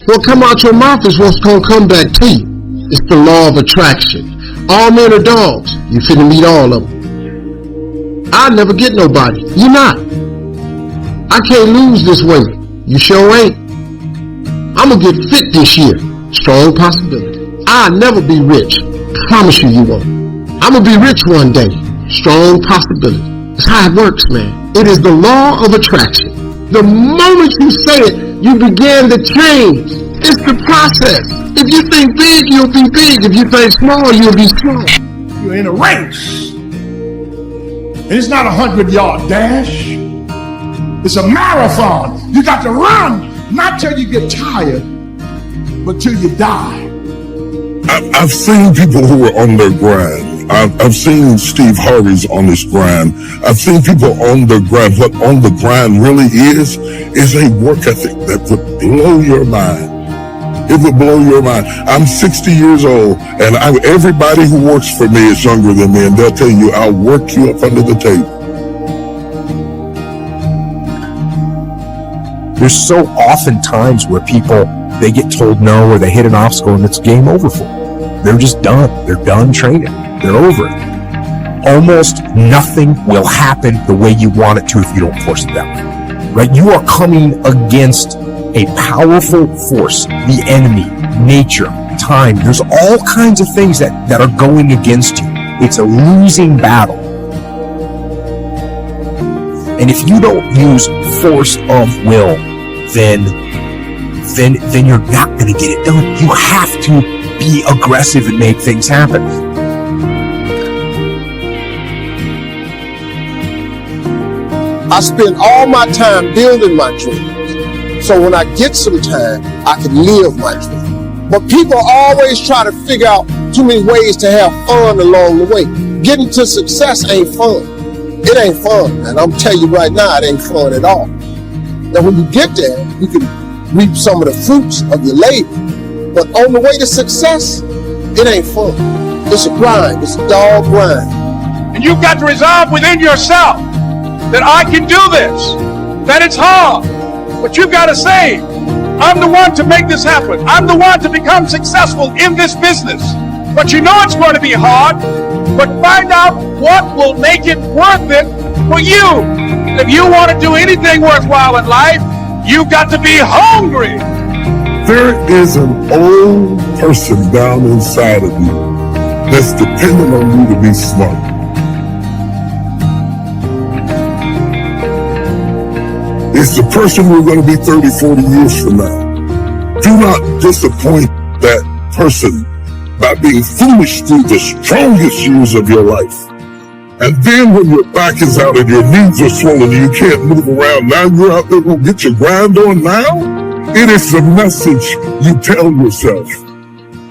What come out your mouth is what's going to come back to you. It's the law of attraction. All men are dogs. You finna meet all of them. I never get nobody. You not. I can't lose this weight. You sure ain't. I'm gonna get fit this year. Strong possibility. I'll never be rich. Promise you won't. I'm gonna be rich one day. Strong possibility. That's how it works, man. It is the law of attraction. The moment you say it, you begin to change. It's the process. If you think big, you'll be big. If you think small, you'll be small. You're in a race. And it's not a 100-yard dash. It's a marathon. You got to run, not till you get tired, but till you die. I've seen people who are on their grind. I've seen Steve Harvey's on his grind. I've seen people on the grind. What on the grind really is a work ethic that would blow your mind. It would blow your mind. I'm 60 years old, and everybody who works for me is younger than me, and they'll tell you, I'll work you up under the table. There's so often times where people, they get told no, or they hit an obstacle and it's game over for them. They're just done. They're done training. They're over it. Almost nothing will happen the way you want it to if you don't force it that way. Right? You are coming against a powerful force, the enemy, nature, time. There's all kinds of things that are going against you. It's a losing battle. And if you don't use force of will, then you're not going to get it done. You have to be aggressive and make things happen. I spend all my time building my dreams. So when I get some time, I can live my dream. But people always try to figure out too many ways to have fun along the way. Getting to success ain't fun. It ain't fun, man. I'm telling you right now, it ain't fun at all. Now, when you get there, you can reap some of the fruits of your labor. But on the way to success, it ain't fun. It's a grind. It's a dog grind. And you've got to resolve within yourself that I can do this, that it's hard. But you've got to say, I'm the one to make this happen. I'm the one to become successful in this business. But you know it's going to be hard. But find out what will make it worth it for you. If you want to do anything worthwhile in life, you've got to be hungry. There is an old person down inside of you that's dependent on you to be smart. It's the person who's going to be 30, 40 years from now. Do not disappoint that person by being foolish through the strongest years of your life. And then when your back is out and your knees are swollen and you can't move around, now you're out there to get your grind on now? It is the message you tell yourself.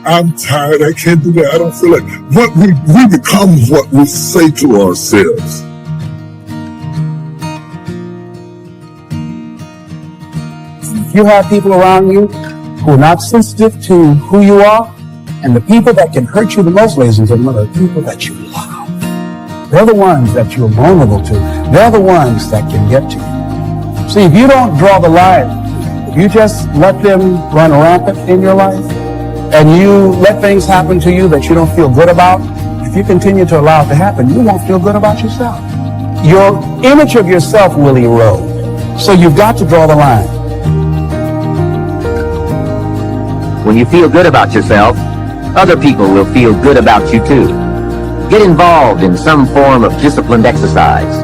I'm tired, I can't do that, I don't feel like. What we become what we say to ourselves. If you have people around you who are not sensitive to who you are, and the people that can hurt you the most, ladies and gentlemen, are the people that you love. They're the ones that you're vulnerable to. They're the ones that can get to you. See, if you don't draw the line, if you just let them run rampant in your life, and you let things happen to you that you don't feel good about, if you continue to allow it to happen, you won't feel good about yourself. Your image of yourself will erode. So you've got to draw the line. When you feel good about yourself, other people will feel good about you too. Get involved in some form of disciplined exercise.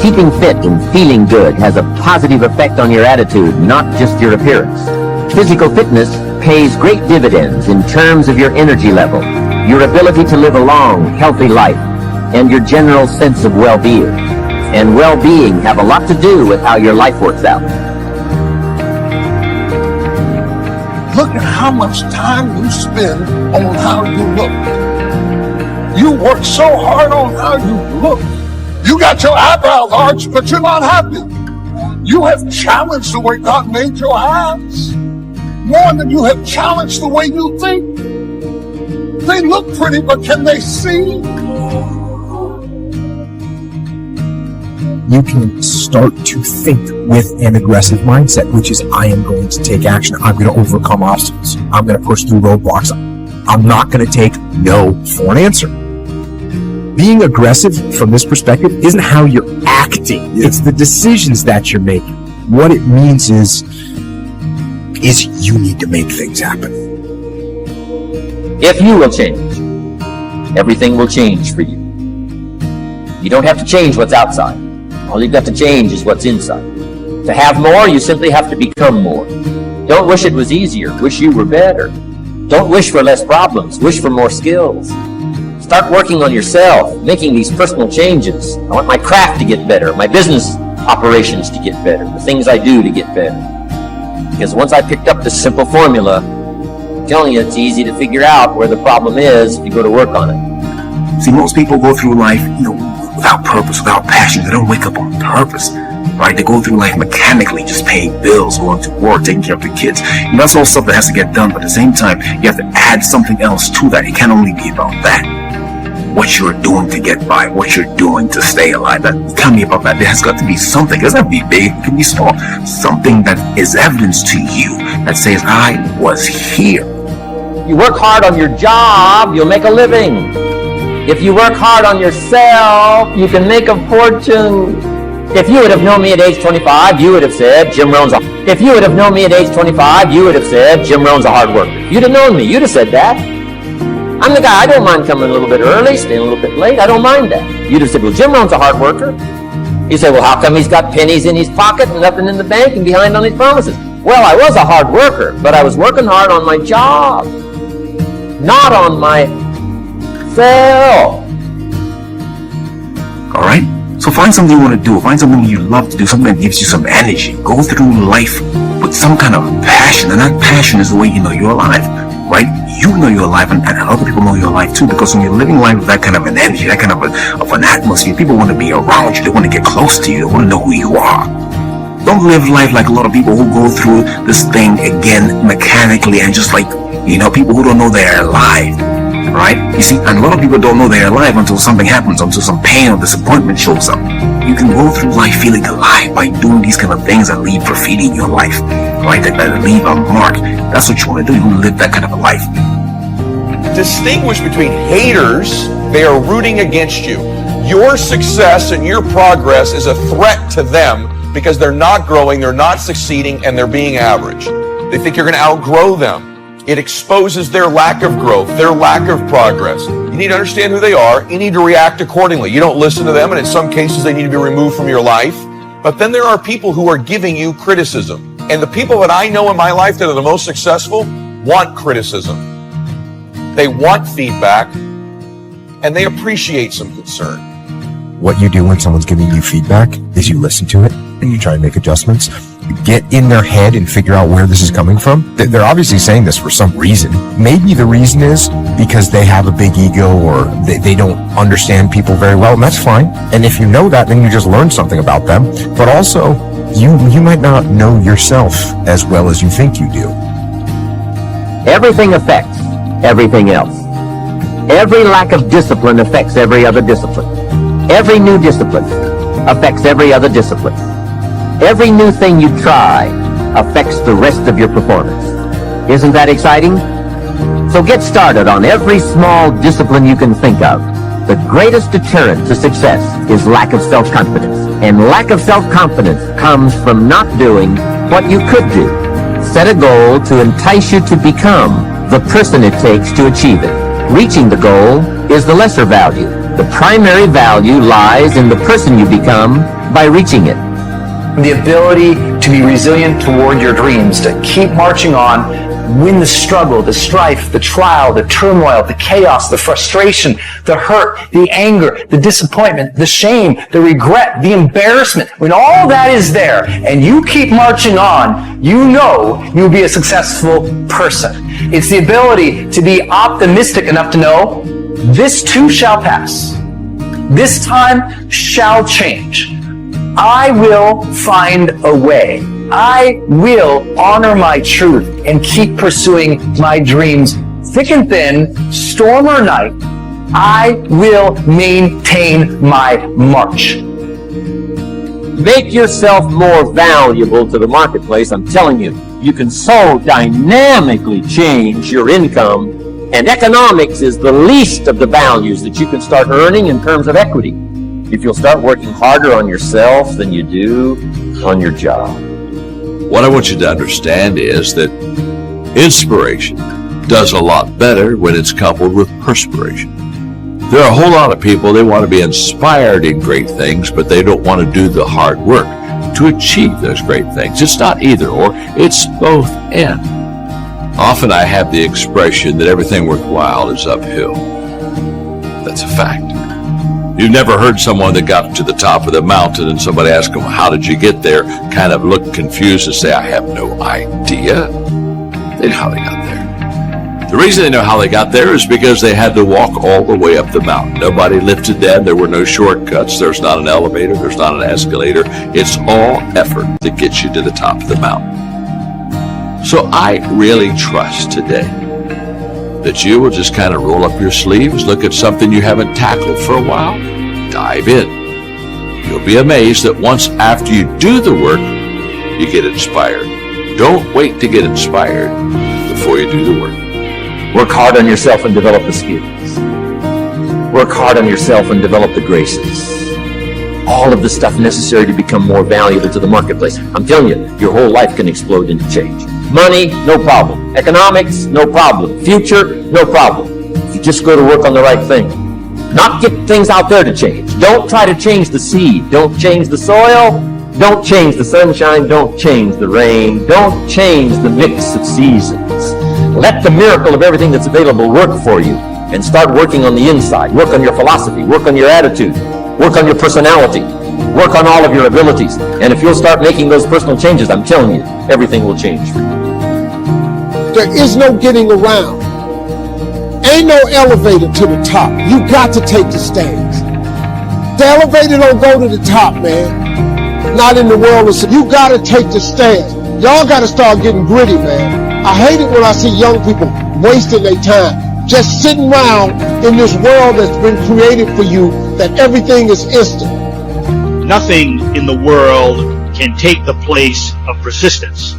Keeping fit and feeling good has a positive effect on your attitude, not just your appearance. Physical fitness pays great dividends in terms of your energy level, your ability to live a long, healthy life, and your general sense of well-being. And well-being have a lot to do with how your life works out. Look at how much time you spend on how you look. You work so hard on how you look. You got your eyebrows arched, but you're not happy. You have challenged the way God made your eyes more than you have challenged the way you think. They look pretty, but can they see? you can start to think with an aggressive mindset, which is, I am going to take action. I'm going to overcome obstacles. I'm going to push through roadblocks. I'm not going to take no for an answer. Being aggressive from this perspective isn't how you're acting. It's the decisions that you're making. What it means is you need to make things happen. If you will change, everything will change for you. You don't have to change what's outside. All you've got to change is what's inside. To have more, you simply have to become more. Don't wish it was easier. Wish you were better. Don't wish for less problems. Wish for more skills. Start working on yourself, making these personal changes. I want my craft to get better, my business operations to get better, the things I do to get better. Because once I picked up this simple formula, I'm telling you, it's easy to figure out where the problem is if you go to work on it. See, most people go through life, without purpose, without passion. They don't wake up on purpose, right? They go through life mechanically, just paying bills, going to work, taking care of their kids. And that's all stuff that has to get done. But at the same time, you have to add something else to that. It can't only be about that. What you're doing to get by, what you're doing to stay alive. That can't be about that. There has got to be something. It doesn't have to be big. It can be small. Something that is evidence to you that says, I was here. You work hard on your job, you'll make a living. If you work hard on yourself, you can make a fortune. If you would have known me at age 25, you would have said, Jim Rohn's a hard worker. If you'd have known me, you'd have said that. I'm the guy, I don't mind coming a little bit early, staying a little bit late, I don't mind that. You'd have said, well, Jim Rohn's a hard worker. You say, well, how come he's got pennies in his pocket and nothing in the bank and behind on his promises? Well, I was a hard worker, but I was working hard on my job, not on myself. All right? So find something you want to do. Find something you love to do, something that gives you some energy. Go through life with some kind of passion, and that passion is the way you know you're alive, right? You know you're alive, and other people know you're alive too, because when you're living life with that kind of an energy, that kind of an atmosphere, people want to be around you. They want to get close to you. They want to know who you are. Don't live life like a lot of people who go through this thing again mechanically and just like, people who don't know they're alive, right? You see, and a lot of people don't know they're alive until something happens, until some pain or disappointment shows up. You can go through life feeling alive by doing these kind of things that leave graffiti in your life, right? That leave a mark. That's what you want to do. You want to live that kind of a life. Distinguish between haters, they are rooting against you. Your success and your progress is a threat to them because they're not growing, they're not succeeding, and they're being average. They think you're going to outgrow them. It exposes their lack of growth, their lack of progress. You need to understand who they are. You need to react accordingly. You don't listen to them, and in some cases they need to be removed from your life. But then there are people who are giving you criticism. And the people that I know in my life that are the most successful want criticism. They want feedback, and they appreciate some concern. What you do when someone's giving you feedback is you listen to it and you try and make adjustments. You get in their head and figure out where this is coming from. They're obviously saying this for some reason. Maybe the reason is because they have a big ego or they don't understand people very well, and that's fine. And if you know that, then you just learn something about them. But also, you might not know yourself as well as you think you do. Everything affects everything else. Every lack of discipline affects every other discipline. Every new discipline affects every other discipline. Every new thing you try affects the rest of your performance. Isn't that exciting? So get started on every small discipline you can think of. The greatest deterrent to success is lack of self-confidence. And lack of self-confidence comes from not doing what you could do. Set a goal to entice you to become the person it takes to achieve it. Reaching the goal is the lesser value. The primary value lies in the person you become by reaching it. The ability to be resilient toward your dreams, to keep marching on, win the struggle, the strife, the trial, the turmoil, the chaos, the frustration, the hurt, the anger, the disappointment, the shame, the regret, the embarrassment. When all that is there and you keep marching on, you know you'll be a successful person. It's the ability to be optimistic enough to know this too shall pass. This time shall change. I will find a way. I will honor my truth and keep pursuing my dreams. Thick and thin, storm or night, I will maintain my march. Make yourself more valuable to the marketplace. I'm telling you, you can so dynamically change your income, and economics is the least of the values that you can start earning in terms of equity if you'll start working harder on yourself than you do on your job. What I want you to understand is that inspiration does a lot better when it's coupled with perspiration. There are a whole lot of people, they want to be inspired in great things, but they don't want to do the hard work to achieve those great things. It's not either or, it's both and. Often I have the expression that everything worthwhile is uphill. That's a fact. You've never heard someone that got to the top of the mountain and somebody asked them, how did you get there? Kind of look confused and say, I have no idea. They know how they got there. The reason they know how they got there is because they had to walk all the way up the mountain. Nobody lifted them. There were no shortcuts. There's not an elevator. There's not an escalator. It's all effort that gets you to the top of the mountain. So I really trust today that you will just kind of roll up your sleeves, look at something you haven't tackled for a while, dive in. You'll be amazed that once after you do the work, you get inspired. Don't wait to get inspired before you do the work. Work hard on yourself and develop the skills. Work hard on yourself and develop the graces. All of the stuff necessary to become more valuable to the marketplace. I'm telling you, your whole life can explode into change. Money, no problem. Economics, no problem. Future, no problem. If you just go to work on the right thing. Not get things out there to change. Don't try to change the seed. Don't change the soil. Don't change the sunshine. Don't change the rain. Don't change the mix of seasons. Let the miracle of everything that's available work for you, and start working on the inside. Work on your philosophy. Work on your attitude. Work on your personality. Work on all of your abilities. And if you'll start making those personal changes, I'm telling you, everything will change for you. There is no getting around. Ain't no elevator to the top. You got to take the stairs. The elevator don't go to the top, man. Not in the world. You got to take the stairs. Y'all got to start getting gritty, man. I hate it when I see young people wasting their time, just sitting around in this world that's been created for you, that everything is instant. Nothing in the world can take the place of persistence.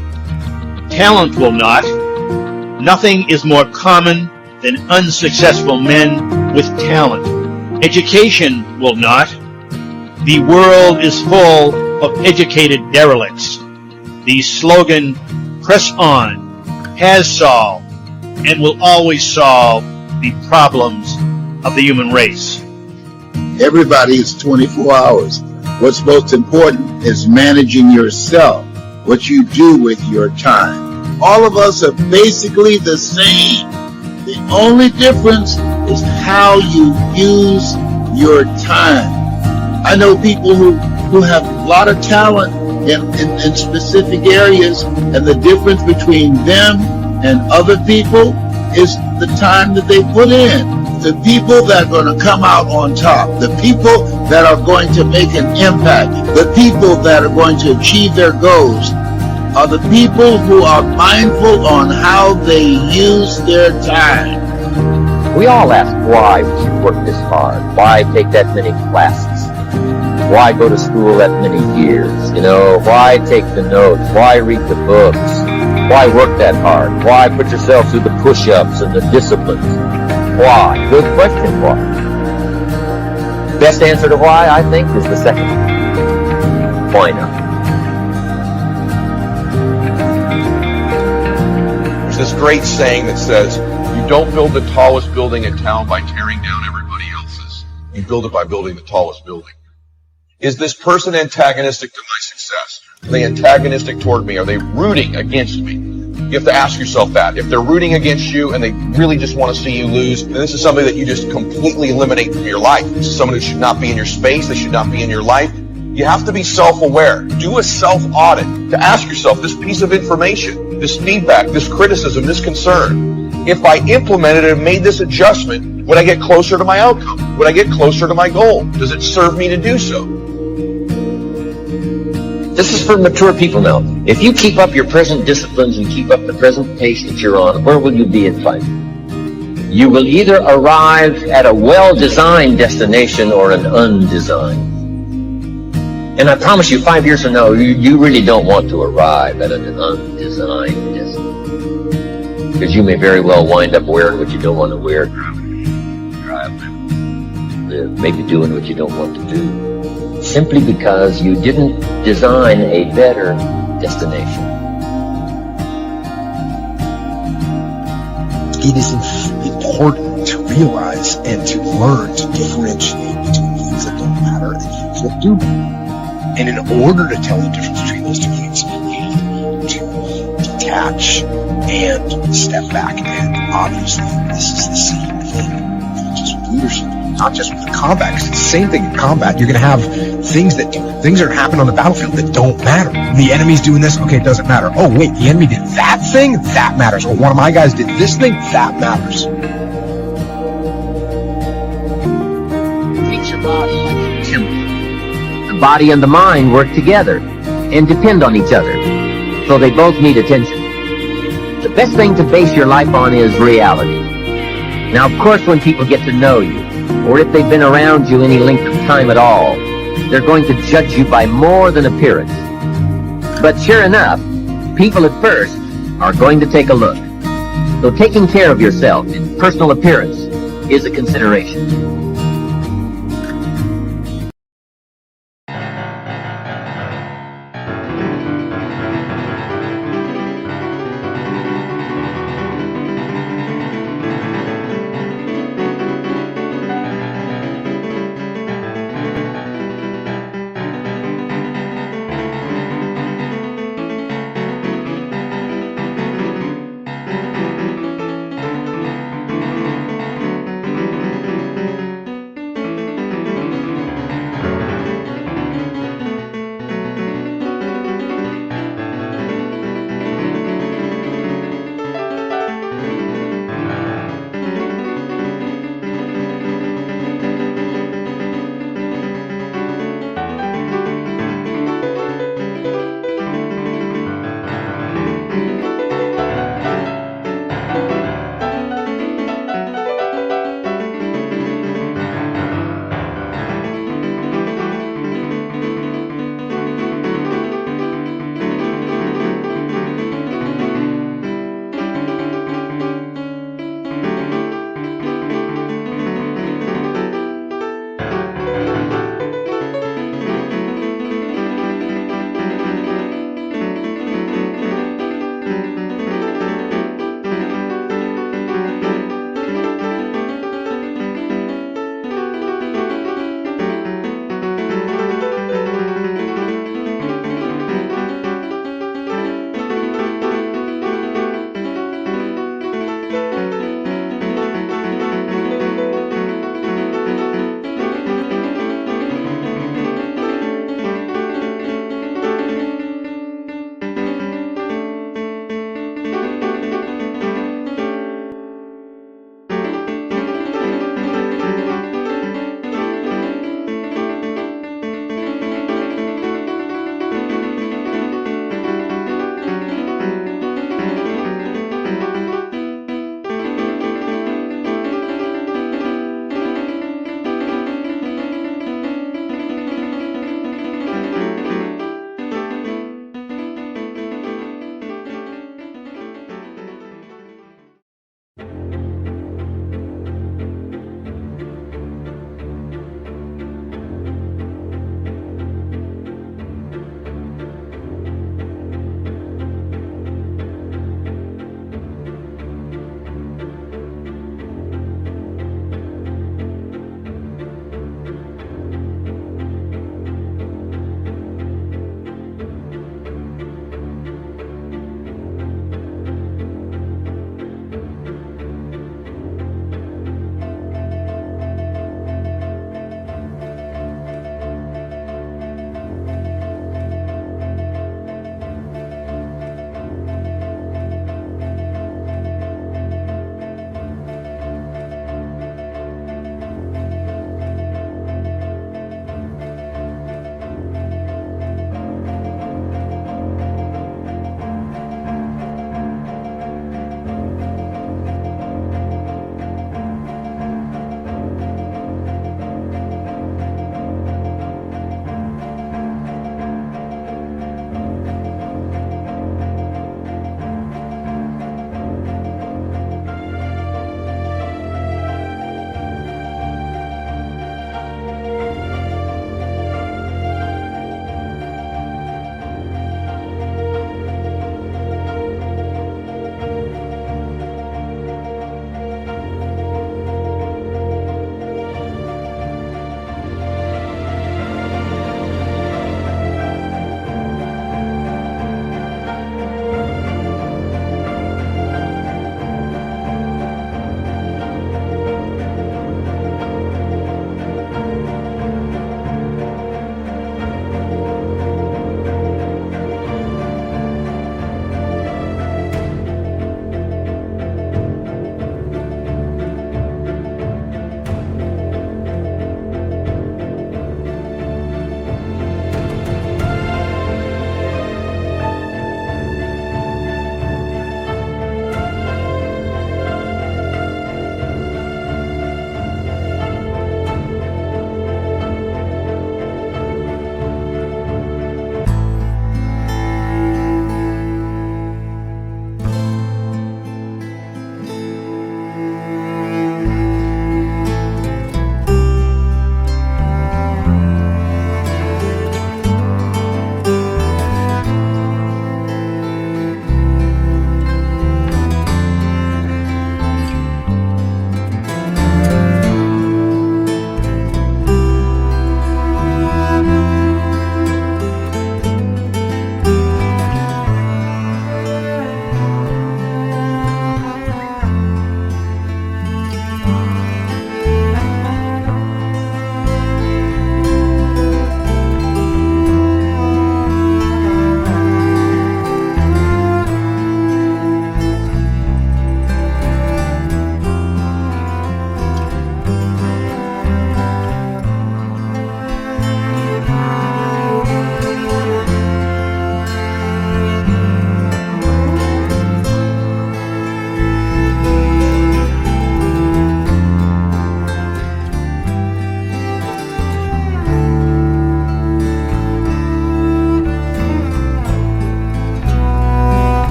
Talent will not. Nothing is more common than unsuccessful men with talent. Education will not. The world is full of educated derelicts. The slogan, press on, has solved and will always solve the problems of the human race. Everybody is 24 hours. What's most important is managing yourself, what you do with your time. All of us are basically the same. The only difference is how you use your time. I know people who have a lot of talent in specific areas, and the difference between them and other people is the time that they put in. The people that are going to come out on top, the people that are going to make an impact, the people that are going to achieve their goals, are the people who are mindful on how they use their time. We all ask why we should work this hard. Why take that many classes? Why go to school that many years? Why take the notes? Why read the books? Why work that hard? Why put yourself through the push-ups and the disciplines? Why? Good question, why? Best answer to why, I think, is the second. Why not? There's this great saying that says, you don't build the tallest building in town by tearing down everybody else's. You build it by building the tallest building. Is this person antagonistic to my success? Are they antagonistic toward me? Are they rooting against me? You have to ask yourself that. If they're rooting against you and they really just want to see you lose, then this is somebody that you just completely eliminate from your life. This is someone who should not be in your space. They should not be in your life. You have to be self-aware. Do a self-audit to ask yourself, this piece of information, this feedback, this criticism, this concern, if I implemented and made this adjustment, would I get closer to my outcome? Would I get closer to my goal? Does it serve me to do so? This is for mature people now. If you keep up your present disciplines and keep up the present pace that you're on, where will you be in 5 years? You will either arrive at a well-designed destination or an undesigned. And I promise you, 5 years from now, you really don't want to arrive at an undesigned destiny. Because you may very well wind up wearing what you don't want to wear, maybe doing what you don't want to do, simply because you didn't design a better destination. It is important to realize and to learn to differentiate between things that don't matter and things that do matter. And in order to tell the difference between those two things, you have to detach and step back. And obviously, this is the same thing, not just with leadership, not just with combat. Because it's the same thing in combat. You're going to have things that happen on the battlefield that don't matter. The enemy's doing this, okay, it doesn't matter. Oh, wait, the enemy did that thing? That matters. Or one of my guys did this thing? That matters. Treat your body like a temple. The body and the mind work together and depend on each other, so they both need attention. The best thing to base your life on is reality. Now, of course, when people get to know you, or if they've been around you any length of time at all, they're going to judge you by more than appearance. But sure enough, people at first are going to take a look. So taking care of yourself in personal appearance is a consideration.